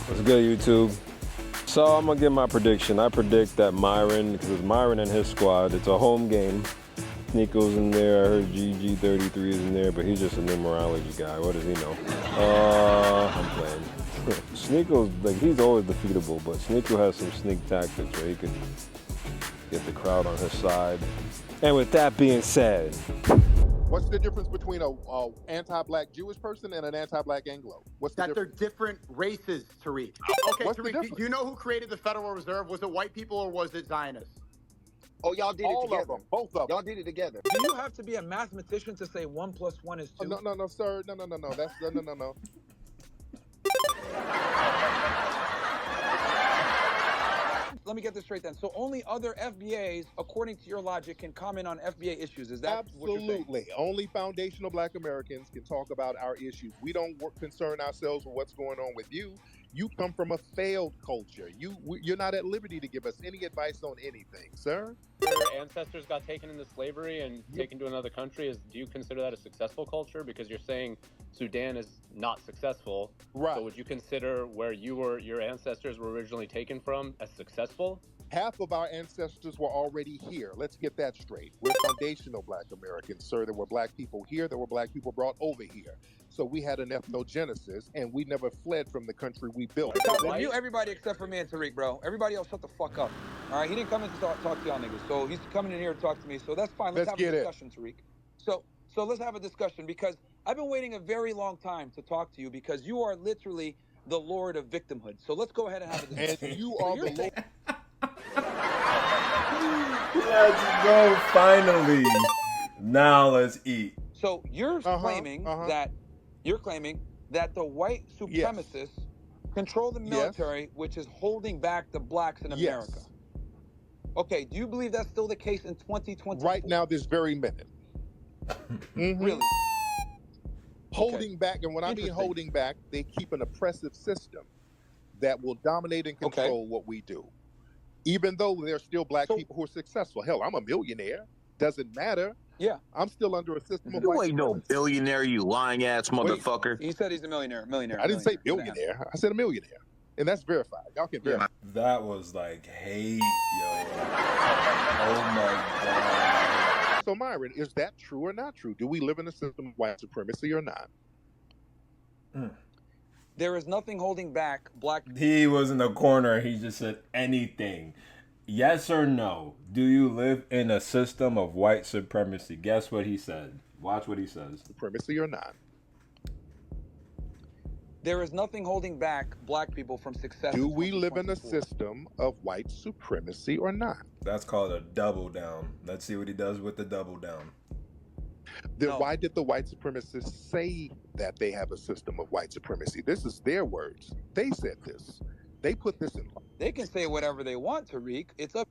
What's good, YouTube? So I'm gonna give my prediction. I predict that Myron, because it's Myron and his squad, it's a home game. Sneako's in there, I heard GG33 is in there, but he's just a numerology guy. What does he know? I'm playing. Sneako's, like, he's always defeatable, but Sneako has some sneak tactics where he could get the crowd on his side. And with that being said, what's the difference between a anti-black Jewish person and an anti-black Anglo? What's the that difference? they're different races, Tariq. Okay, What's the Tariq, difference? do you know who created the Federal Reserve? Was it white people or was it Zionists? Oh, y'all did it All together. of them, both of them. Y'all did it together. Do you have to be a mathematician to say 1 + 1 is 2? No, sir. No. That's no. Let me get this straight then. So only other FBAs, according to your logic, can comment on FBA issues. Is that what you're saying? Absolutely. Only foundational Black Americans can talk about our issues. We don't concern ourselves with what's going on with you. You come from a failed culture. You're not at liberty to give us any advice on anything, sir. Your ancestors got taken into slavery and taken to another country. Do you consider that a successful culture? Because you're saying Sudan is not successful. Right. So would you consider where your ancestors were originally taken from as successful? Half of our ancestors were already here. Let's get that straight. We're foundational Black Americans, sir. There were Black people here. There were Black people brought over here. So we had an ethnogenesis, and we never fled from the country we built. Mute everybody except for me and Tariq, bro. Everybody else shut the fuck up. All right, he didn't come in to talk to y'all niggas, so he's coming in here to talk to me. So that's fine. Let's have a discussion, Tariq. So let's have a discussion, because I've been waiting a very long time to talk to you, because you are literally the lord of victimhood. So let's go ahead and have a discussion. And you are the lord. Let's go, finally. Now let's eat. So you're claiming that the white supremacists control the military, which is holding back the blacks in America. Okay, do you believe that's still the case in 2020? Right now, this very minute. Really? Holding back, and when I mean holding back, they keep an oppressive system that will dominate and control what we do. Even though there's still Black people who are successful. Hell, I'm a millionaire. Doesn't matter. Yeah. I'm still under a system of You white ain't no billionaire, you lying ass motherfucker. He said he's a millionaire. I didn't say billionaire. I said a millionaire. And that's verified. Y'all can verify. That was like hate, yo. Oh my God. So, Myron, is that true or not true? Do we live in a system of white supremacy or not? There is nothing holding back black. He was in the corner. He just said anything. Yes or no? Do you live in a system of white supremacy? Guess what he said. Watch what he says. Supremacy or not? There is nothing holding back black people from success. Do we live in a system of white supremacy or not? That's called a double down. Let's see what he does with the double down. Then why did the white supremacists say that they have a system of white supremacy? This is their words. They said this. They put this in law. They can say whatever they want, Tariq. It's up.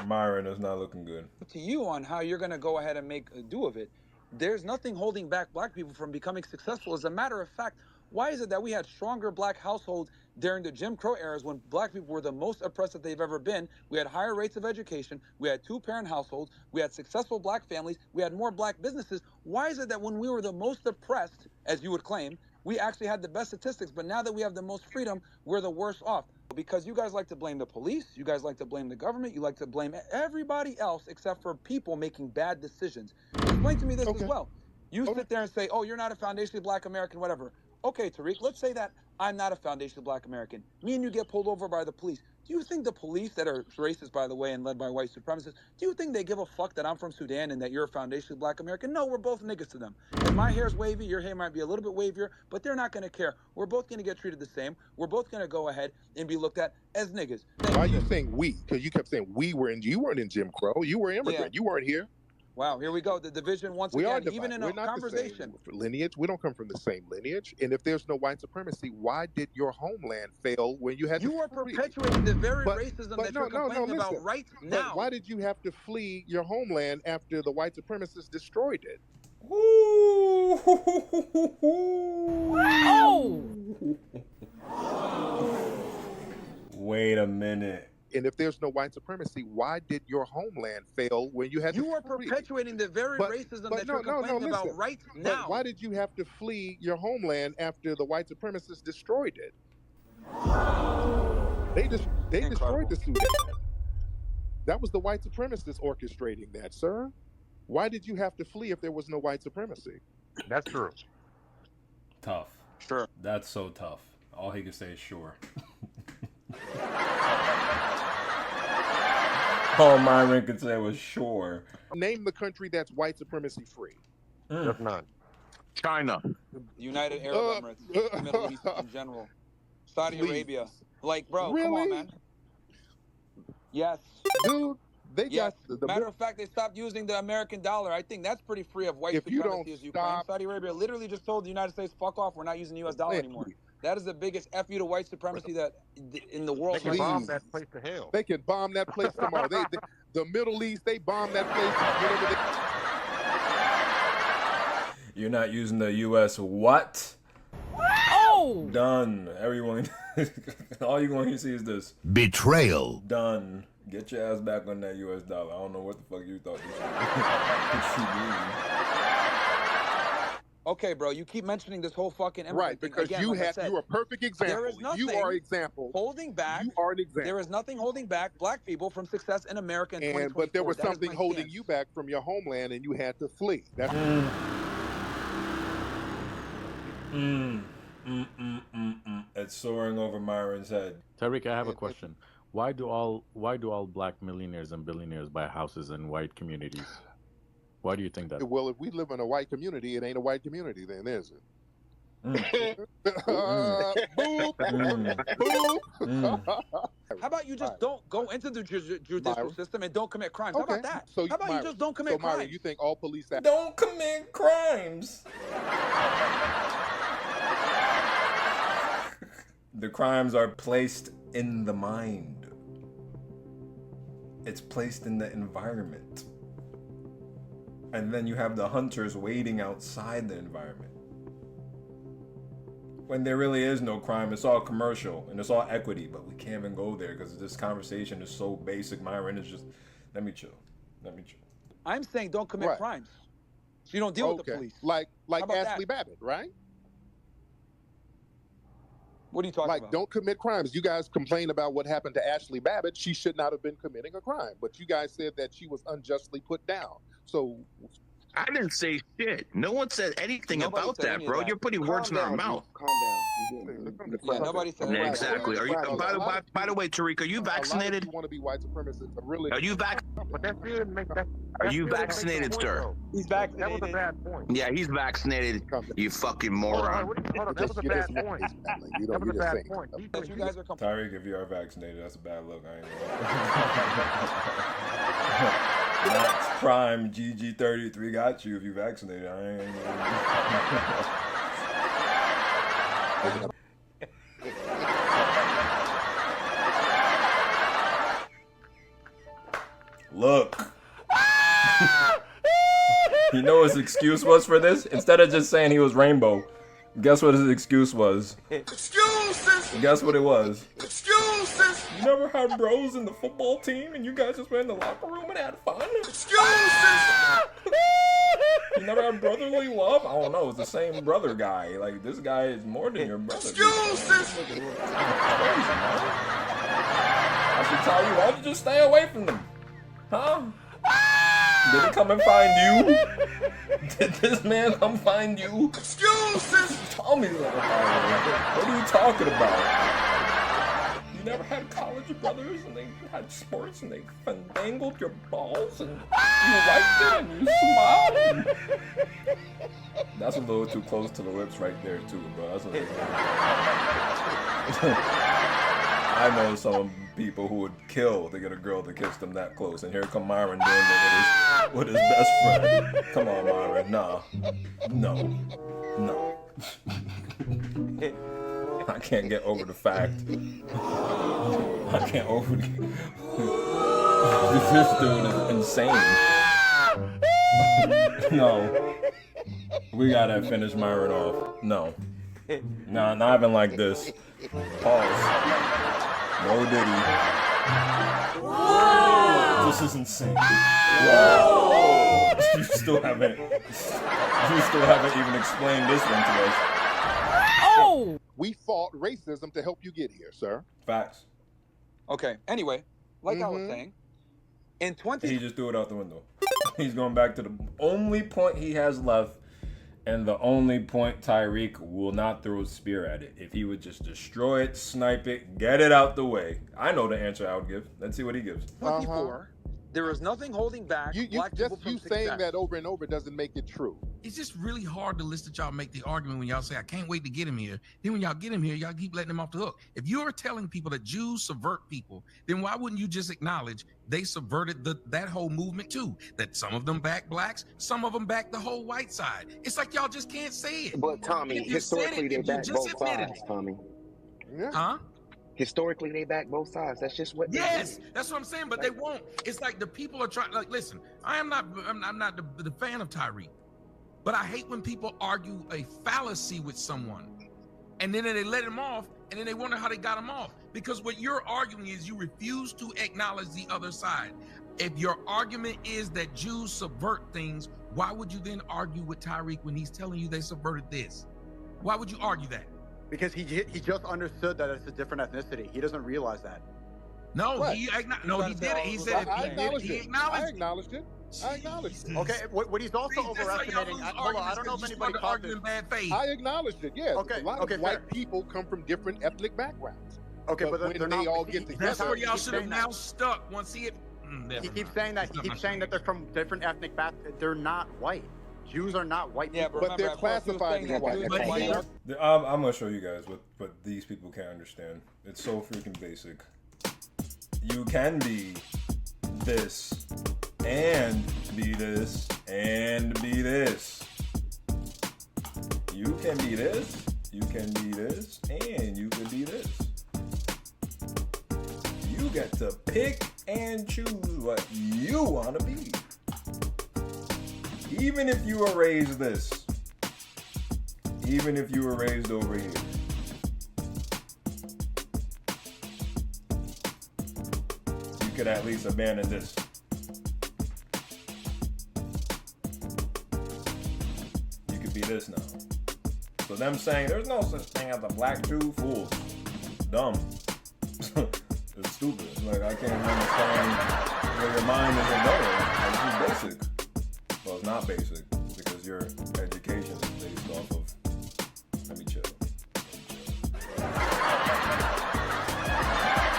Myron is not looking good. To you on how you're going to go ahead and make a do of it. There's nothing holding back black people from becoming successful. As a matter of fact, why is it that we had stronger black households during the Jim Crow eras when black people were the most oppressed that they've ever been? We had higher rates of education. We had two-parent households. We had successful black families. We had more black businesses. Why is it that when we were the most oppressed, as you would claim, we actually had the best statistics, but now that we have the most freedom, we're the worst off? Because you guys like to blame the police, you guys like to blame the government, you like to blame everybody else except for people making bad decisions. Explain to me this as well. You sit there and say, oh, you're not a foundationally black American, whatever. Okay, Tariq, let's say that I'm not a foundationally black American. Me and you get pulled over by the police. Do you think the police, that are racist, by the way, and led by white supremacists, do you think they give a fuck that I'm from Sudan and that you're a foundationally black American? No, we're both niggas to them. If my hair's wavy, your hair might be a little bit wavier, but they're not going to care. We're both going to get treated the same. We're both going to go ahead and be looked at as niggas. Why are you saying we? Because you kept saying you weren't in Jim Crow. You were immigrant. You weren't here. Wow, here we go. The division once again, even in a conversation. The same lineage. We don't come from the same lineage. And if there's no white supremacy, why did your homeland fail when you had You are perpetuating the very racism that you're complaining about right now. Why did you have to flee your homeland after the white supremacists destroyed it? Wait a minute. And if there's no white supremacy, why did your homeland fail when you had You to are flee? perpetuating the very racism that you're complaining about right now. But why did you have to flee your homeland after the white supremacists destroyed it? They destroyed the Sudan. That was the white supremacists orchestrating that, sir. Why did you have to flee if there was no white supremacy? That's true. Tough. Sure. That's so tough. All he can say is sure. All Myron could say was sure. Name the country that's white supremacy free. Just none. China. United Arab Emirates, Middle East in general, Saudi Arabia. Like, bro, really? come on, man. Yes. Dude, they Yes. got the Matter of fact, they stopped using the American dollar. I think that's pretty free of white If you supremacy don't as you claim. stop- Saudi Arabia literally just told the United States, fuck off, we're not using the U.S. dollar anymore. That is the biggest F you to white supremacy that in the world. They can bomb that place to hell. They can bomb that place tomorrow. The Middle East, they bomb that place. Whatever You're not using the U.S. what? Oh! Done. Everyone. All you're going to see is this. Betrayal. Done. Get your ass back on that U.S. dollar. I don't know what the fuck you thought this was. Okay, bro, you keep mentioning this whole fucking immigrant Right, thing. because Again, you like I had said, you're a perfect example. there is nothing You are an example. holding back. You are an example. There is nothing holding back black people from success in America in 2024. But there was That is something my holding stance. you back from your homeland, and you had to flee. That's It's soaring over Myron's head. Tariq, I have a question. Why do all black millionaires and billionaires buy houses in white communities? Why do you think that? well, if we live in a white community, it ain't a white community, then is it? Boop, boop. How about you just don't go into the judicial Myron. system and don't commit crimes? How about that? So, How about Myron, you just don't commit so, Myron, crimes? you think all police Don't commit crimes. The crimes are placed in the mind. It's placed in the environment. And then you have the hunters waiting outside the environment. When there really is no crime, it's all commercial and it's all equity, but we can't even go there because this conversation is so basic. Myron is just, let me chill. I'm saying don't commit Right. crimes. So you don't deal with the police. Like How about Ashley that? Babbitt, right? What are you talking about? Don't commit crimes. You guys complain about what happened to Ashley Babbitt. She should not have been committing a crime, but you guys said that she was unjustly put down. So I didn't say shit. No one said anything Nobody about said that, any of bro. that. You're putting words in our mouth. Calm down. Yeah, nobody said Yeah, anything. exactly. Are you? By the way, Tariq, are you vaccinated? You want to be white supremacists? Really? Are you vac? But that still didn't make that. Are you vaccinated, sir? He's That was vaccinated. a bad point. Yeah, he's vaccinated. You fucking moron. Hold on. That was a bad point. You That was a just bad saying. point. That you guys are Tariq, if you are vaccinated, that's a bad look. I ain't gonna Max Prime GG33 got you if you vaccinated. I ain't Look. You know what his excuse was for this? Instead of just saying he was rainbow, guess what his excuse was? Excuses! Guess what it was? Excuses! You never had bros in the football team and you guys just went in the locker room and had fun? Excuses! You never had brotherly love? I don't know, it's the same brother guy. Like, this guy is more than your brother. Excuses! Crazy, man. I should tell you, why don't you just stay away from them? Huh? Did he come and find you? Did this man come find you? Excuses! Tell me something about it. What are you talking about? You never had college brothers and they had sports and they fandangled your balls and you liked it and you smiled? That's a little too close to the lips right there too, bro. That's a little... I know some people who would kill to get a girl to kiss them that close, and here come Myron doing it with his best friend. Come on, Myron. Nah. No. I can't get over the fact. I can't over the... This dude is insane. No. We gotta finish Myron off. No. Nah, not even like this. Pause. No Diddy. Whoa. This is insane. Whoa. You still haven't even explained this one to us. Oh! We fought racism to help you get here, sir. Facts. Okay. Anyway, like I was saying, in 20... He just threw it out the window. He's going back to the only point he has left, and the only point Tariq will not throw a spear at it. If he would just destroy it, snipe it, get it out the way. I know the answer I would give. Let's see what he gives. 24. There is nothing holding back black people from success. Saying that over and over doesn't make it true. It's just really hard to listen to y'all make the argument when y'all say, I can't wait to get him here. Then when y'all get him here, y'all keep letting him off the hook. If you're telling people that Jews subvert people, then why wouldn't you just acknowledge they subverted that whole movement too? That some of them back blacks, some of them back the whole white side. It's like y'all just can't say it. But Tommy, historically they back both sides, Tommy. Yeah. Huh? Historically, they back both sides. That's just what. Yes, that's what I'm saying. But they won't. It's like the people are trying. Like, listen, I'm not the fan of Tariq, but I hate when people argue a fallacy with someone, and then they let him off, and then they wonder how they got him off. Because what you're arguing is you refuse to acknowledge the other side. If your argument is that Jews subvert things, why would you then argue with Tariq when he's telling you they subverted this? Why would you argue that? Because he just understood that it's a different ethnicity. He doesn't realize that. No, he did it. He said I acknowledged he it. acknowledged I acknowledged it. I acknowledged it. Okay, what he's also overestimating. Hold on, I don't know if anybody caught this. I acknowledged it. Yeah. Okay. A lot of white people come from different ethnic backgrounds. Okay, but when they all get together, that's where y'all should have now stuck once he. He keeps saying that. He keeps saying that they're from different ethnic backgrounds. They're not white. Jews are not white people. But they're classified as white. I'm gonna show you guys what these people can't understand. It's so freaking basic. You can be this and be this and be this. You can be this, you can be this, and you can be this. You get to pick and choose what you want to be. Even if you were raised this, even if you were raised over here, you could at least abandon this. You could be this now. So them saying there's no such thing as a black Jew, fools, dumb. It's stupid. Like, I can't understand where your mind isn't going. Like, this is basic. Well, it's not basic because your education is based off of. Let me chill.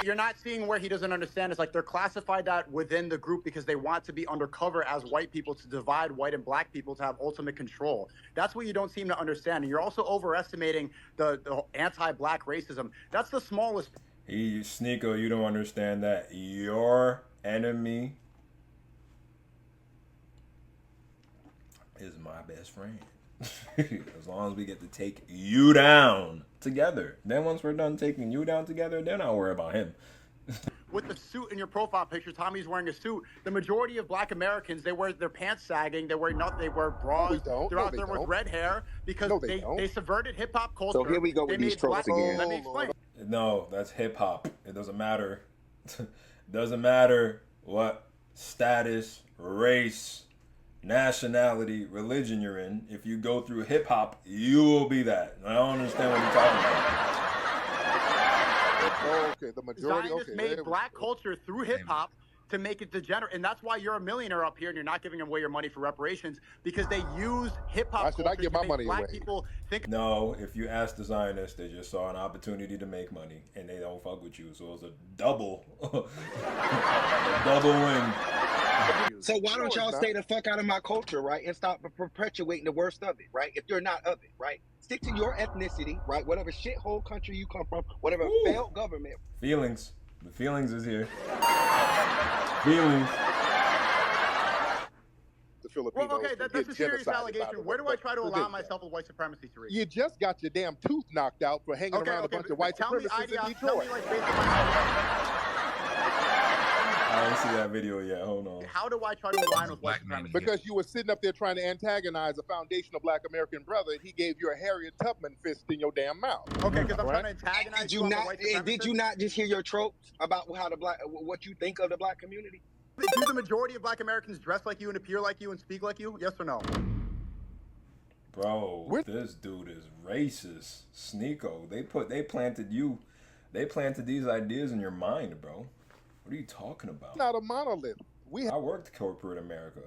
You're not seeing where he doesn't understand. It's like they're classified that within the group because they want to be undercover as white people to divide white and black people to have ultimate control. That's what you don't seem to understand. And you're also overestimating the anti-black racism. That's the smallest. Sneako, you don't understand that your enemy is my best friend. As long as we get to take you down together. Then once we're done taking you down together, then I'll worry about him. With the suit in your profile picture, Tommy's wearing a suit. The majority of black Americans, they wear their pants sagging, they wear bras, they're out there with red hair because they subverted hip hop culture. So here we go with these tropes again. Let me explain. No, that's hip hop. It doesn't matter. Doesn't matter what status, race, nationality, religion you're in. If you go through hip hop, you will be that. I don't understand what you're talking about. Okay, the majority. Zionists made black culture through hip hop to make it degenerate, and that's why you're a millionaire up here and you're not giving away your money for reparations because they use hip hop. Why should I give my money black away? People think. No, if you ask the Zionists, they just saw an opportunity to make money and they don't fuck with you. So it's a double, a double win. So why don't y'all stay the fuck out of my culture, right, and stop perpetuating the worst of it, right? If you're not of it, right? Stick to your ethnicity, right? Whatever shithole country you come from, whatever failed government. Feelings. The feelings is here. Feelings. The Filipinos. Well, okay, that's a serious allegation. Where do I try to align myself with white supremacy, Tariq? You just got your damn tooth knocked out for hanging around a bunch of white supremacists in Detroit. Tell me, like, based on my I didn't see that video yet. Hold on. How do I try to align with white supremacy? Because you were sitting up there trying to antagonize a foundational Black American brother, and he gave you a Harriet Tubman fist in your damn mouth. Okay, because I'm trying to antagonize Did you not? Did you not just hear your tropes about how what you think of the Black community? Do the majority of Black Americans dress like you and appear like you and speak like you? Yes or no? Bro, this dude is racist. Sneako. They planted these ideas in your mind, bro. What are you talking about? Not a monolith. I worked corporate America.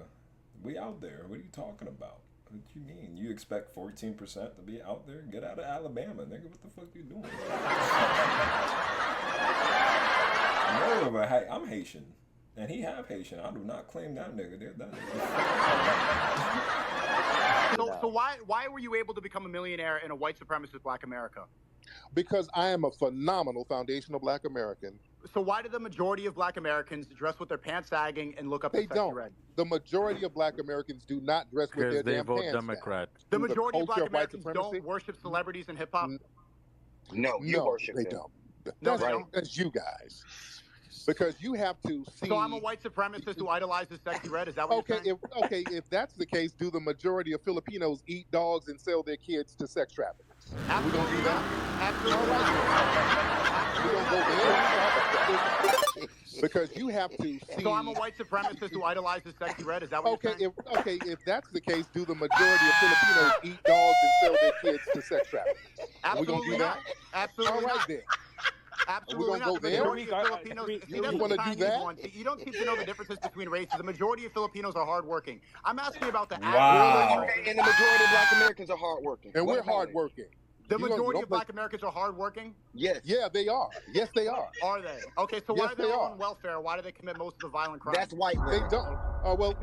We out there. What are you talking about? What do you mean? You expect 14% to be out there? Get out of Alabama, nigga. What the fuck you doing? Moreover, I'm Haitian. And he half Haitian. I do not claim that nigga. So why were you able to become a millionaire in a white supremacist Black America? Because I am a phenomenal foundational Black American. So why do the majority of Black Americans dress with their pants sagging and look up They at Sexy don't. Red? The majority of Black Americans do not dress with their Because they damn vote pants Democrat. The down. majority of Black culture white Americans supremacy? don't worship celebrities in hip hop. No, you worship they them. don't. No, That's, they don't. that's you guys. Because you have to see. So I'm a white supremacist who idolizes Sexy Red. Is that what you're saying? If that's the case, do the majority of Filipinos eat dogs and sell their kids to sex traffickers? Absolutely We gonna do that? Absolutely. We gonna go there? Because you have to see. So I'm a white supremacist who idolizes Sexy Red. Is that what you're saying? If that's the case, do the majority of Filipinos eat dogs and sell their kids to sex traffickers? Absolutely we gonna do not. that? Absolutely All right not. then. Absolutely gonna not. go The there? majority of Filipinos. See, that's You wanna the do Chinese that? one. You don't seem to know the differences between races. The majority of Filipinos are hardworking. I'm asking about the Wow. And the majority of Black Americans are hardworking. And What we're about it? hardworking. The You majority don't of Black Americans are hardworking. Yes. Yeah, they are. Yes, they are. Are they? Okay, so why Yes, are they they all are. on welfare? Why do they commit most of the violent crimes? That's white. They women. don't. Oh well,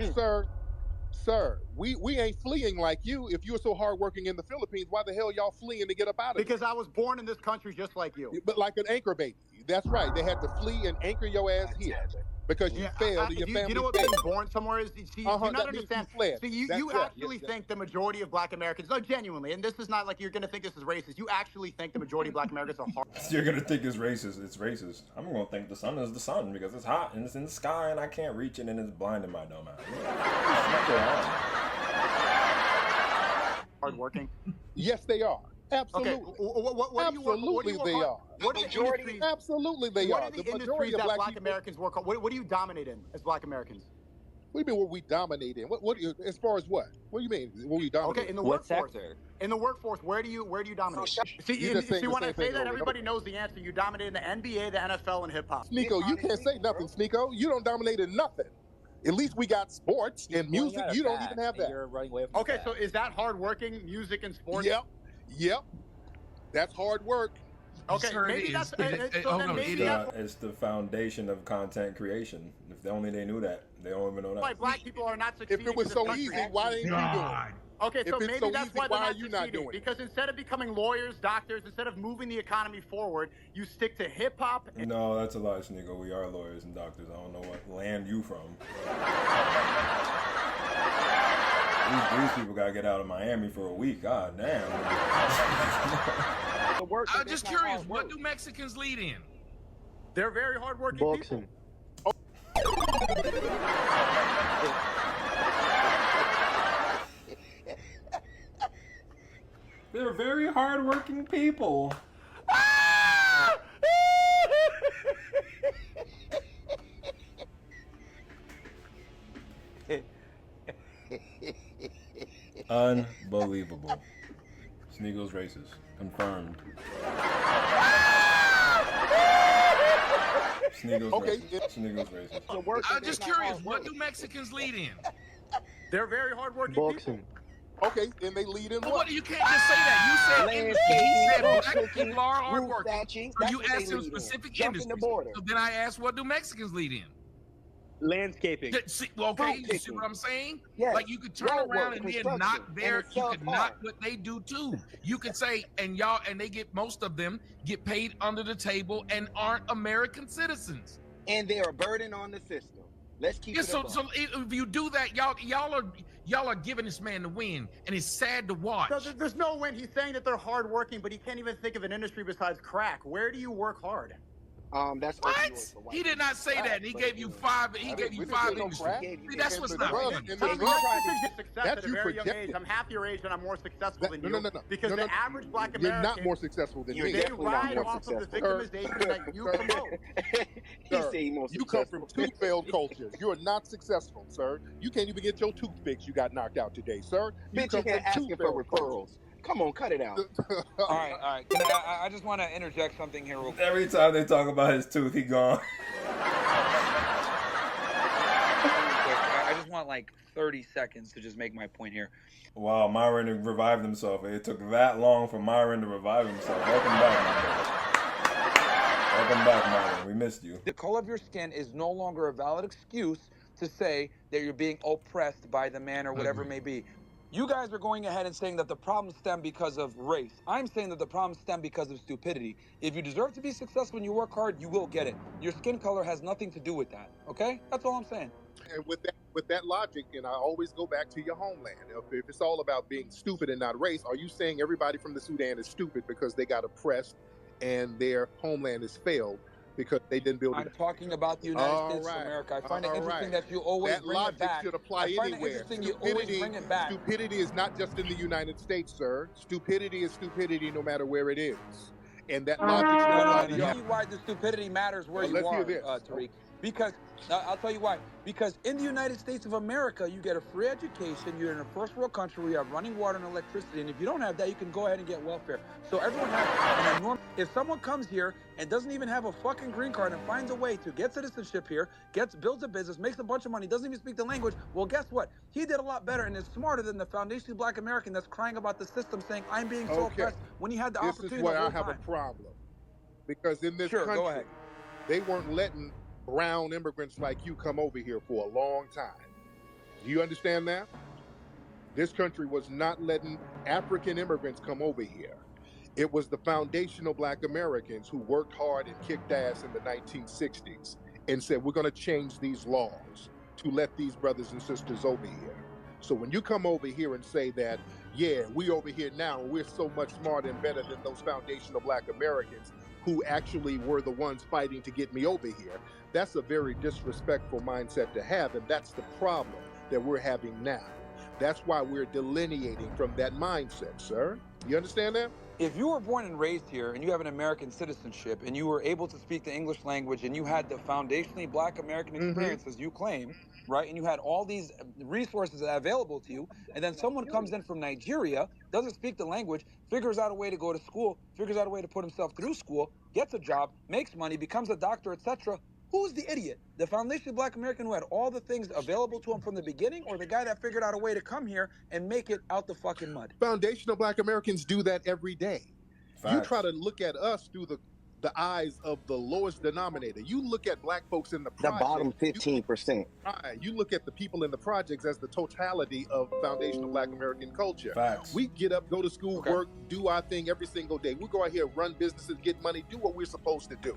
sir, we ain't fleeing like you. If you're so hardworking in the Philippines, why the hell y'all fleeing to get up out of Because I was born in this country just like you. it? But like an anchor baby. That's right. They had to flee and anchor your ass here because you failed and your family you know what failed. being born somewhere is? See, you Uh-huh, not that means understand. you fled. See, you That's right. actually Yes, think the majority of Black Americans, no, genuinely, and this is not like you're going to think this is racist. You actually think the majority of Black Americans are hard. You're gonna think it's racist. It's racist. I'm gonna think the sun is the sun because it's hot and it's in the sky and I can't reach it and it's blinding my dumb ass. Hardworking. Yes, they are. Absolutely. Okay, what do you work? Absolutely, they are. What are the industries? Absolutely, they What are. are the The industries majority of that Black Black people. Americans work on? What do you dominate in as Black Americans? What do you mean? What we dominate in? What? As far as what? What do you mean? What we dominate? Okay, in the What workforce. sector? In the workforce, where do you dominate? You just saying the when I same say thing that, over and everybody knows the answer. You dominate in the NBA, the NFL, and hip hop. Sneako, you can't say nothing, Sneako. You don't dominate in nothing. At least we got sports and music. You don't even have that. You're running away from Okay, so is that hardworking music and sports? Yep. That's hard work. Okay, Sure it maybe is. that's so Hold then on, maybe it that's It's the foundation of content creation. If only they knew that. They don't even know why that. Black people are not succeeding. If it was in this so country. easy, why ain't you doing it? Okay, If so it's maybe so that's easy, why they're why not are you not succeeding. doing it? Because instead of becoming lawyers, doctors, instead of moving the economy forward, you stick to hip hop. No, that's a lie, Sneako. We are lawyers and doctors. I don't know what land you from. These people gotta get out of Miami for a week. God damn. I'm just curious, what do Mexicans lead in? They're very hardworking people. They're very hardworking people. Unbelievable. Sneako's racist. Confirmed. Sneako's racist. Sneako's racist. I'm just curious, what do Mexicans lead in? They're very hardworking people. Okay, then they lead in Well, what? you can't just say that. You said he said Black people are hardworking. thatching. So you That's what asked they him lead in. specific Jumping the industries. border. So then I asked, what do Mexicans lead in? Landscaping. See, well, okay, Fruit you see picking. what I'm saying? Yes. Like you could turn Road around work, and then construction, knock their, and it's you could subpar. knock what they do too. You could say, and y'all, and they get, most of them get paid under the table and aren't American citizens. And they're a burden on the system. Let's keep Yeah, it so above. if you do that, y'all are giving this man the win, and it's sad to watch. No, there's no win. He's saying that they're hardworking, but he can't even think of an industry besides crack. Where do you work hard? That's What? opioids for white He did not say people. that. And he gave you five. He gave you We didn't five say no industries. crack. Gave you See, that's that. what's And not the funny. drug, and the Tommy, drug, that's success that's at a you very young age. projecting. I'm half your age and I'm more successful That, than no, you. no, no, no. Because No, the no, average black you're American, not more successful than You're me. they definitely not ride more off of the successful. victimization that you Sir, promote. He sir, said he more you come from successful. two failed cultures. You are not successful, sir. You can't even get your tooth fixed. You got knocked out today, sir. You Bitch come in here from two asking for failed referrals. cultures. Come on, cut it out. All right. I just want to interject something here real quick. Every time they talk about his tooth, he gone. I just want like 30 seconds to just make my point here. Wow, Myron revived himself. It took that long for Myron to revive himself. Welcome back, my brother. Welcome back, Myron. We missed you. The color of your skin is no longer a valid excuse to say that you're being oppressed by the man or whatever it may be. You guys are going ahead and saying that the problem stem because of race. I'm saying that the problem stem because of stupidity. If you deserve to be successful and you work hard, you will get it. Your skin color has nothing to do with that. Okay? That's all I'm saying. And with that logic, and I always go back to your homeland. If it's all about being stupid and not race, are you saying everybody from the Sudan is stupid because they got oppressed and their homeland has failed because they didn't build it? I'm talking about the United States of America. I find it interesting that you always that bring it logic back. should apply I find anywhere. it interesting you always bring it back. Stupidity is not just in the United States, sir. Stupidity is stupidity no matter where it is. And that logic should apply to I'll y'all. tell you why the stupidity matters where Well, you let's hear are, this. Tariq. Because I'll tell you why. Because in the United States of America, you get a free education. You're in a first world country where you have running water and electricity. And if you don't have that, you can go ahead and get welfare. So everyone has an enormous. If someone comes here and doesn't even have a fucking green card and finds a way to get citizenship here, builds a business, makes a bunch of money, doesn't even speak the language, well, guess what? He did a lot better and is smarter than the foundationally black American that's crying about the system, saying I'm being so oppressed when he had the opportunity. This is where the whole I have time. a problem. Because in this Go country, ahead. they weren't letting brown immigrants like you come over here for a long time. Do you understand that? This country was not letting African immigrants come over here. It was the foundational black Americans who worked hard and kicked ass in the 1960s and said, we're going to change these laws to let these brothers and sisters over here. So when you come over here and say that, yeah, we over here now, we're so much smarter and better than those foundational black Americans who actually were the ones fighting to get me over here, that's a very disrespectful mindset to have, and that's the problem that we're having now. That's why we're delineating from that mindset, sir. You understand that? If you were born and raised here and you have an American citizenship and you were able to speak the English language and you had the foundationally black American experience as you claim, right, and you had all these resources available to you, and then someone comes in from Nigeria, doesn't speak the language, figures out a way to go to school, figures out a way to put himself through school, gets a job, makes money, becomes a doctor, etc., who's the idiot? The foundationally black American who had all the things available to him from the beginning, or the guy that figured out a way to come here and make it out the fucking mud? Foundational black Americans do that every day. Facts. You try to look at us through the eyes of the lowest denominator. You look at black folks in the projects, bottom 15%. You look at the people in the projects as the totality of foundational black American culture. Facts. We get up, go to school, work, do our thing every single day. We go out here, run businesses, get money, do what we're supposed to do.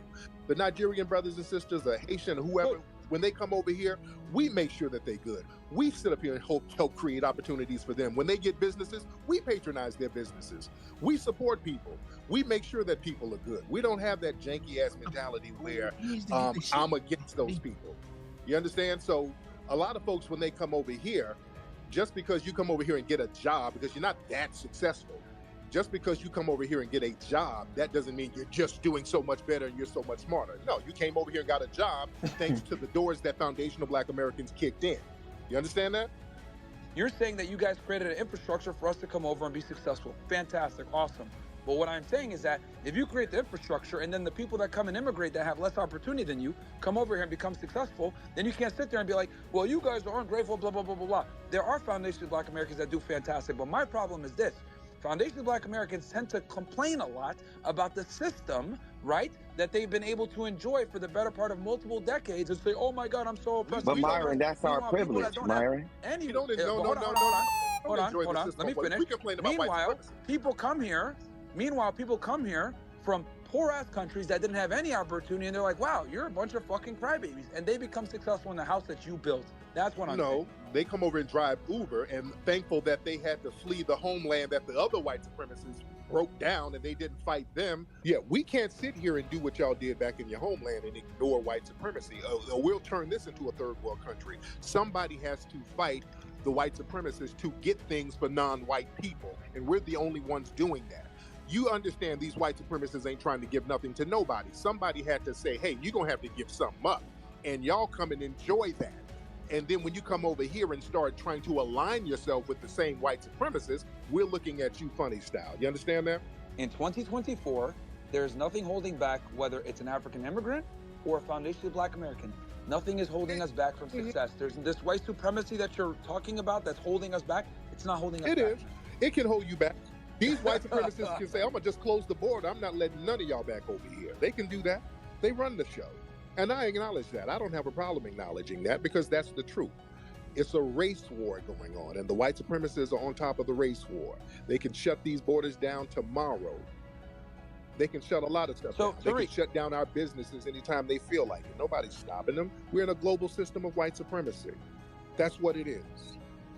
The Nigerian brothers and sisters, or Haitian, whoever, when they come over here, we make sure that they're good. We sit up here and help create opportunities for them. When they get businesses, we patronize their businesses. We support people. We make sure that people are good. We don't have that janky-ass mentality where I'm against those people. You understand? So a lot of folks, when they come over here, just because you come over here and get a job, because you're not that successful, just because you come over here and get a job, that doesn't mean you're just doing so much better and you're so much smarter. No, you came over here and got a job thanks to the doors that foundational black Americans kicked in. You understand that? You're saying that you guys created an infrastructure for us to come over and be successful. Fantastic, awesome. But what I'm saying is that if you create the infrastructure and then the people that come and immigrate that have less opportunity than you come over here and become successful, then you can't sit there and be like, well, you guys are ungrateful, blah, blah, blah, blah, blah. There are foundational black Americans that do fantastic, but my problem is this. Foundational black Americans tend to complain a lot about the system, right, that they've been able to enjoy for the better part of multiple decades and say, oh my God, I'm so oppressed. But Myron, that's our privilege, Myron. Hold on. Let me finish. Meanwhile, people come here from poor-ass countries that didn't have any opportunity, and they're like, wow, you're a bunch of fucking crybabies. And they become successful in the house that you built. That's what I'm saying. No, they come over and drive Uber and thankful that they had to flee the homeland that the other white supremacists broke down and they didn't fight them. Yeah, we can't sit here and do what y'all did back in your homeland and ignore white supremacy. We'll turn this into a third world country. Somebody has to fight the white supremacists to get things for non-white people, and we're the only ones doing that. You understand these white supremacists ain't trying to give nothing to nobody. Somebody had to say, hey, you're going to have to give something up, and y'all come and enjoy that. And then when you come over here and start trying to align yourself with the same white supremacists, we're looking at you funny style. You understand that? In 2024, there's nothing holding back, whether it's an African immigrant or a foundationally black American. Nothing is holding us back from success. There's this white supremacy that you're talking about that's holding us back. It's not holding us back. It is. It can hold you back. These white supremacists can say, I'm going to just close the border. I'm not letting none of y'all back over here. They can do that. They run the show. And I acknowledge that. I don't have a problem acknowledging that because that's the truth. It's a race war going on, and the white supremacists are on top of the race war. They can shut these borders down tomorrow. They can shut a lot of stuff down. They can shut down our businesses anytime they feel like it. Nobody's stopping them. We're in a global system of white supremacy. That's what it is.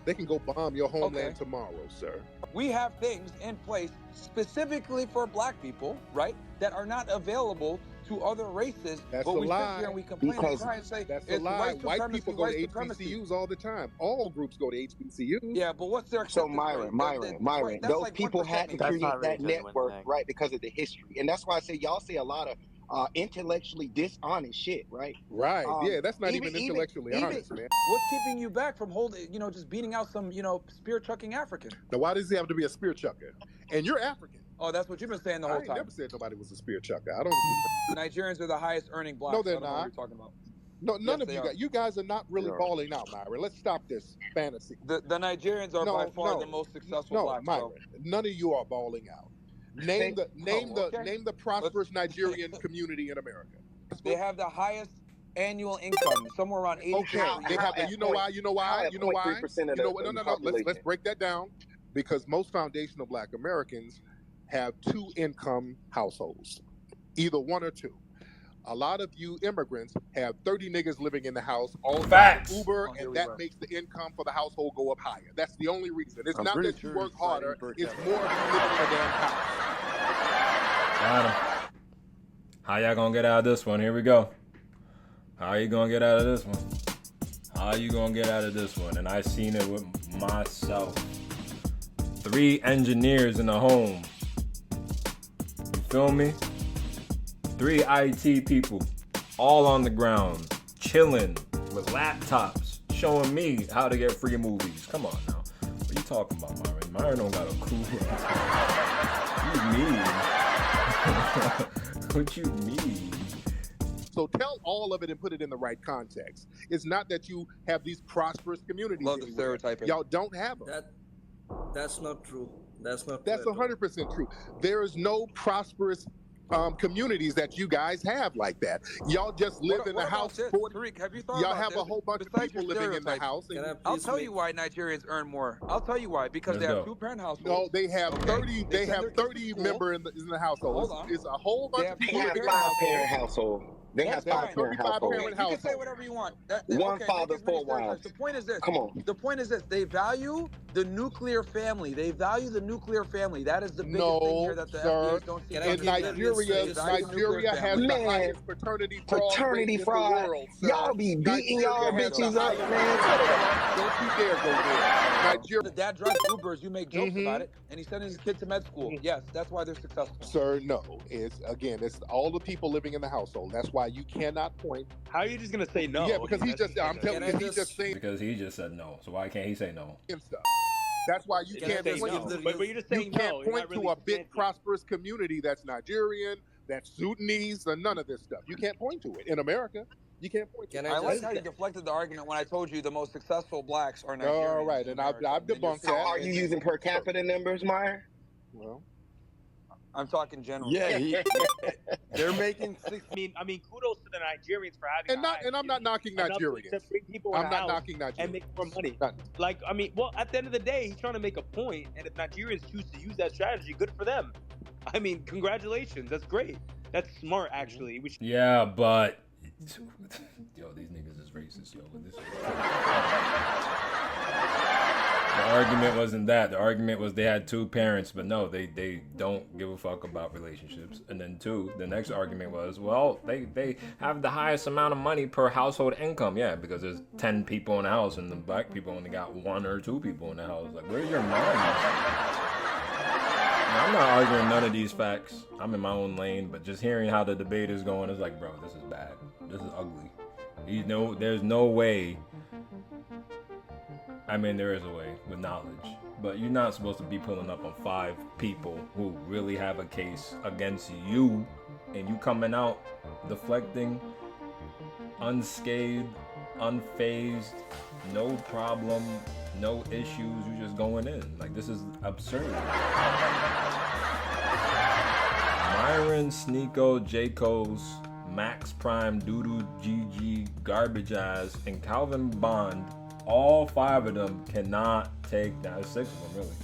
They can go bomb your homeland tomorrow, sir. We have things in place specifically for black people, right, that are not available to other races. That's but a we lie. sit here and we complain and cry and say that's it's a lie. White people go to supremacy. HBCUs all the time. All groups go to HBCUs. Yeah, but what's their So Myron, those like people had to create that network, right, because of the history. And that's why I say y'all say a lot of intellectually dishonest shit, right? Right. Yeah, that's not even intellectually honest, man. What's keeping you back from holding, just beating out some, spear chucking African? Now, why does he have to be a spear chucker? And you're African. Oh, that's what you've been saying the whole time. I never said nobody was a spear chucker. I don't. Nigerians are the highest earning blacks. No, they're I don't know not. what you're talking about. No, none of you guys. You guys are not really balling out, Myron. Let's stop this fantasy. The Nigerians are by far the most successful blacks. Myron, none of you are balling out. Name the prosperous Nigerian community in America. They have the highest annual income, somewhere around 80. Okay, they have. You know why? You know why? You know why? No. Let's break that down, because most foundational black Americans have 2 income households, either 1 or 2. A lot of you immigrants have 30 niggas living in the house, all Uber, and that makes the income for the household go up higher. That's the only reason. It's not that you work harder, it's more of you live in a damn house. Got him. How y'all gonna get out of this one? Here we go. How are you gonna get out of this one? How are you gonna get out of this one? And I seen it with myself. 3 engineers in the home. You feel me? 3 IT people, all on the ground, chilling with laptops, showing me how to get free movies. Come on now. What are you talking about, Myron? Myron don't got a clue. What you mean? What you mean? So tell all of it and put it in the right context. It's not that you have these prosperous communities. Love the stereotyping. Y'all don't have them. That's not true. That's 100% true. There is no prosperous communities that you guys have like that. Y'all just live in the house. Tariq, have you thought y'all about have a whole bunch of people living in the house. I'll tell you why Nigerians earn more. I'll tell you why. Because they have 2-parent households. No, they have 30. They have 30 members in the household. Hold on. It's a whole bunch of people. They have 5-parent household. They have 5-parent household. You can say whatever you want. One father, 4 wives. The point is this. Come on. The point is this. They value the nuclear family. They value the nuclear family. That is the biggest thing here that the FBAs don't see. In Nigeria has the highest fraternity fraud in the world. Y'all be beating y'all bitches up, man. Don't you dare go there. Nigeria. The dad drives Ubers. You make jokes about it, and he's sending his kid to med school. Yes, that's why they're successful. Sir, no. It's all the people living in the household. That's why you cannot point. How are you just gonna say no? Yeah, because I'm telling you, he's just saying. Because he just said no. So why can't he say no? That's why you can't say point. no. But you're just saying you can't no. point to a big prosperous community that's Nigerian, that's Sudanese, or none of this stuff. You can't point to it in America. You can't point to it. I like how you deflected the argument when I told you the most successful blacks are Nigerians. All right, and I've debunked that. Are you using per capita numbers, Myron? Well, I'm talking general. Yeah, they're making 6. I mean, kudos to the Nigerians for having. And I'm not knocking Nigerians. To bring people I'm not knocking Nigerians and make more money. Like, I mean, well, at the end of the day, he's trying to make a point, and if Nigerians choose to use that strategy, good for them. I mean, congratulations, that's great. That's smart, actually. We should... Yeah, but yo, these niggas is racist, yo. This the argument wasn't that. The argument was they had 2 parents, but no, they don't give a fuck about relationships. And then 2, the next argument was, well, they have the highest amount of money per household income. Yeah, because there's 10 people in the house and the black people only got 1 or 2 people in the house. Like, where's your mind? Now, I'm not arguing none of these facts. I'm in my own lane, but just hearing how the debate is going is like, bro, this is bad. This is ugly. There's no way. I mean, there is a way with knowledge, but you're not supposed to be pulling up on 5 people who really have a case against you, and you coming out deflecting, unscathed, unfazed, no problem, no issues. You just going in. Like, this is absurd. Myron, Sneako, J-Co's, Max Prime, Doodoo, GG, Garbage Eyes, and Calvin Bond. All 5 of them cannot take down. 6 of them, really.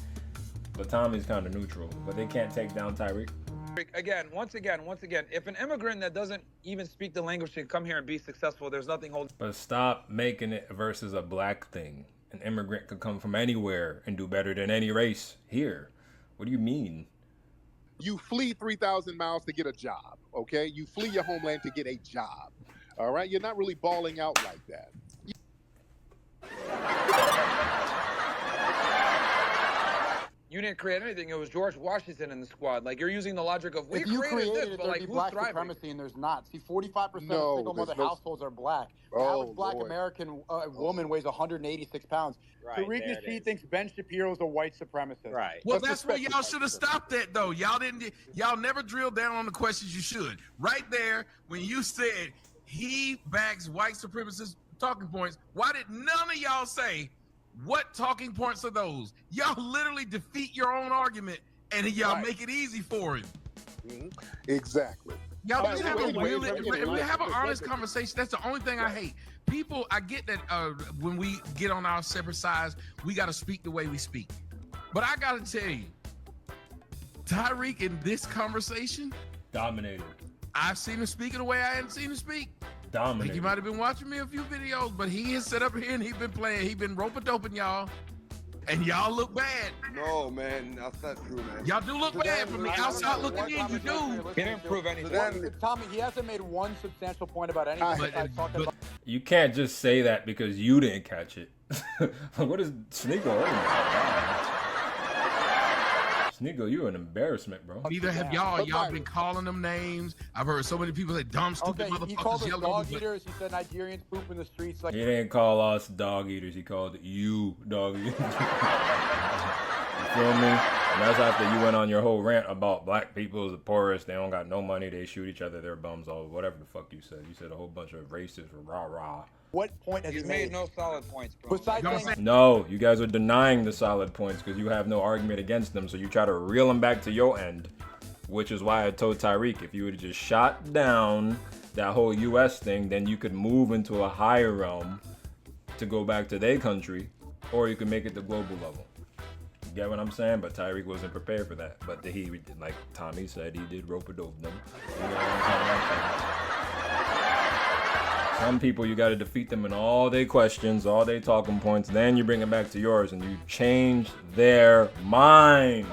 But Tommy's kind of neutral. But they can't take down Tariq. Once again, if an immigrant that doesn't even speak the language can come here and be successful, there's nothing holding. But stop making it versus a black thing. An immigrant could come from anywhere and do better than any race here. What do you mean? You flee 3,000 miles to get a job, okay? You flee your homeland to get a job, all right? You're not really balling out like that. You didn't create anything. It was George Washington in the squad. Like, you're using the logic of we if you created created this, it, but like there'd be who's black thriving? supremacy, and there's not. See, 45% of No, single mother there's no- households are black. The Oh, average black Lord. American woman weighs 186 pounds. Right, Tariq there it Nasheed is. thinks Ben Shapiro's a white supremacist. Right. Well, Let's that's where respect y'all the should have white stopped that, though. Y'all never drilled down on the questions you should. Right there, when you said he backs white supremacist talking points, why did none of y'all say what talking points are those? Y'all literally defeat your own argument, and y'all Right. make it easy for him. Exactly. Y'all By just the have way, a really, wait, we have an honest conversation. That's the only thing I hate. People, I get that when we get on our separate sides, we got to speak the way we speak. But I got to tell you, Tariq in this conversation, Dominated. I've seen him speak in a way I hadn't seen him speak. I think Dominated. you might have been watching me a few videos, but he has set up here and he's been playing. He's been rope-a-doping y'all. And y'all look bad. No, man, that's not true, man. Y'all do look bad from the outside looking in. You do. He didn't prove anything. Tommy, he hasn't made one substantial point about anything besides talking about. You can't just say that because you didn't catch it. What is Sneako? Oh my God. Sneako, you an embarrassment, bro. Neither have y'all. Y'all been calling them names. I've heard so many people say dumb, stupid Okay, he called motherfuckers. us Yellow dog eaters. He said Nigerians poop in the streets. Like He didn't call us dog eaters. He called you dog eaters. You feel me? And that's after you went on your whole rant about black people is the poorest. They don't got no money. They shoot each other. They're bums. All whatever the fuck you said. You said a whole bunch of racist rah rah. what point has He's he made no solid points, bro. Besides saying, No, you guys are denying the solid points because you have no argument against them. So you try to reel them back to your end, which is why I told Tariq if you would have just shot down that whole U.S. thing, then you could move into a higher realm to go back to their country, or you could make it the global level. You get what I'm saying? But Tariq wasn't prepared for that. But he, like Tommy said, he did rope-a-dope them. You know what I'm saying? Some people, you got to defeat them in all their questions, all their talking points. Then you bring it back to yours and you change their mind. Hey,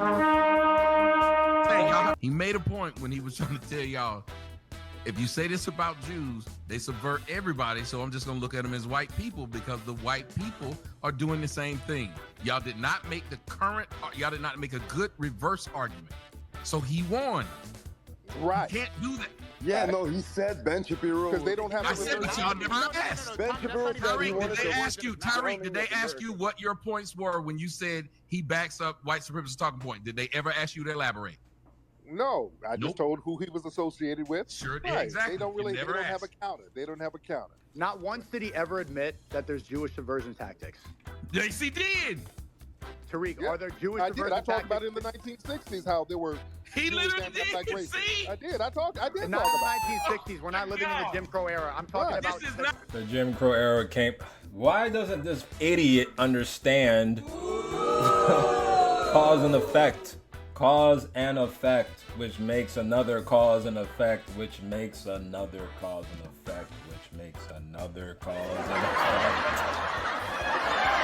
y'all, he made a point when he was trying to tell y'all, if you say this about Jews, they subvert everybody. So I'm just going to look at them as white people because the white people are doing the same thing. Y'all did not make y'all did not make a good reverse argument. So he won. Right. You can't do that. Yeah, no, he said Ben Shapiro. Because they don't have. I said, but y'all never asked. Ben Shapiro said he Tariq, wanted did they to ask you? Tariq, did they ask you what your points were when you said he backs up white supremacist talking point? Did they ever ask you to elaborate? No, I just told who he was associated with. Sure did, Right. exactly. They don't really. You They never don't have a asked. counter. They don't have a counter. not once did he ever admit that there's Jewish subversion tactics. Yes, he did. Tariq, Yeah, are there Jewish I did. subversion I talked about tactics? it in the 1960s how there were. He Jewish literally and did. anti-racist. See? I did. I did talk Not in about it. the 1960s. We're not living in the Jim Crow era. I'm talking Right. about. This is not. The Jim Crow era came. Why doesn't this idiot understand cause and effect? Cause and effect, which makes another cause and effect, which makes another cause and effect, which makes another cause and effect.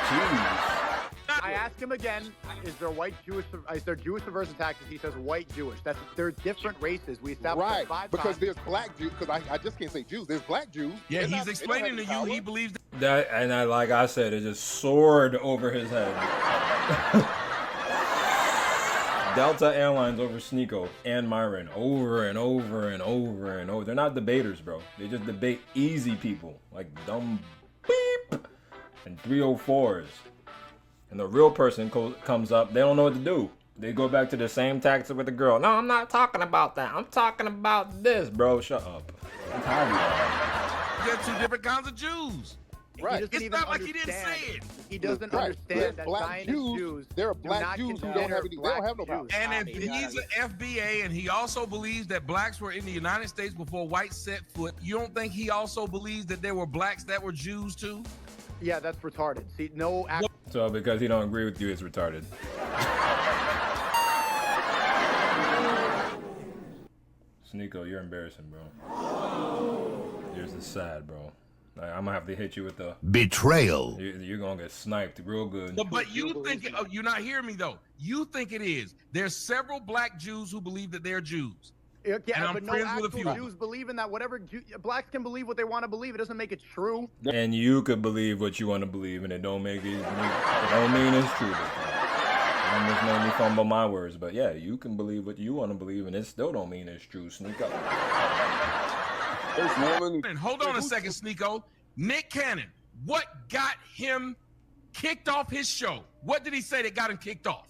Jeez. I ask him again, is there Jewish reversion taxes? He says white Jewish. They're different races. We established Right, 5 because times. there's black Jews, because I just can't say Jews. There's black Jews. Yeah, They're he's not- they don't explaining to have you any he power. believes That, and I, like I said, it just soared over his head. Delta Airlines over Sneako and Myron over and over and over and over. They're not debaters, bro. They just debate easy people like dumb beep and 304s. And the real person comes up, they don't know what to do. They go back to the same tactic with the girl. No, I'm not talking about that. I'm talking about this, bro. Shut up. I'm tired of y'all. there are 2 different kinds of Jews. Right. It's not like he didn't say it. He doesn't Right. understand There's that black Zionist Jews. Jews There are do black not Jews who consider don't have any. They don't have no power. Jews. And if he's an FBA and he also believes that blacks were in the United States before whites set foot, you don't think he also believes that there were blacks that were Jews too? Yeah, that's retarded. See, no. So because he don't agree with you, it's retarded. Sneako, you're embarrassing, bro. You're just sad, bro. Like, I'm gonna have to hit you with the betrayal. You're gonna get sniped real good. But you think you're not hearing me though. You think it is. There's several black Jews who believe that they're Jews. Yeah, and I'm but no friends with a actual few of them. Jews believe in that. Whatever blacks can believe what they want to believe. It doesn't make it true. And you could believe what you want to believe, and it don't make it. It don't mean it's true. You almost made me fumble my words, but yeah, you can believe what you want to believe, and it still don't mean it's true. Sneak up. And hold on a second, Sneako. Nick Cannon, what got him kicked off his show? What did he say that got him kicked off?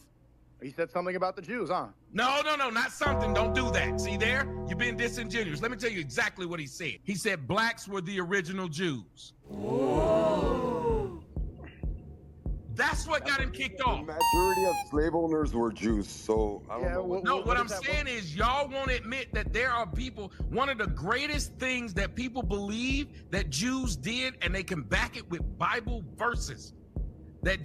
He said something about the Jews, huh? No, not something. Don't do that. See there? You're being disingenuous. Let me tell you exactly what he said. He said blacks were the original Jews. Whoa. That's what got him kicked off. The majority of slave owners were Jews, so I don't know. No, what I'm saying is y'all won't admit that there are people, one of the greatest things that people believe that Jews did, and they can back it with Bible verses, that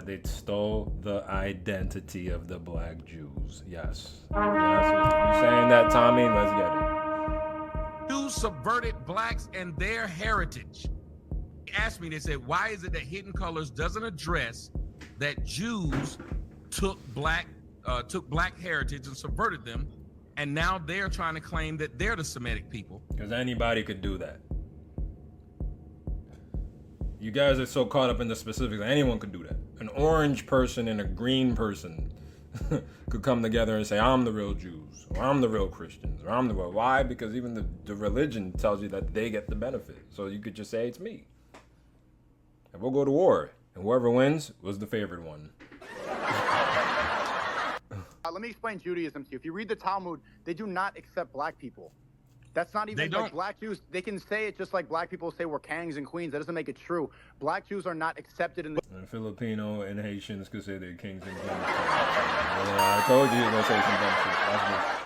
they stole the identity of the black Jews. Yes. Yes. You saying that, Tommy? Let's get it. Jews subverted blacks and their heritage. They asked me, they said, why is it that Hidden Colors doesn't address that Jews took black heritage and subverted them, and now they're trying to claim that they're the Semitic people? Because anybody could do that. You guys are so caught up in the specifics. Anyone could do that. An orange person and a green person could come together and say, I'm the real Jews, or I'm the real Christians, or I'm the real. Why? Because even the religion tells you that they get the benefit. So you could just say it's me. And we'll go to war, and whoever wins was the favored one. Let me explain Judaism to you. If you read the Talmud, they do not accept black people. That's not even like black Jews. They can say it just like black people say we're kings and queens. That doesn't make it true. Black Jews are not accepted in the. And Filipino and Haitians could say they're kings and queens. Yeah, I told you he was gonna say some dumb shit. That's just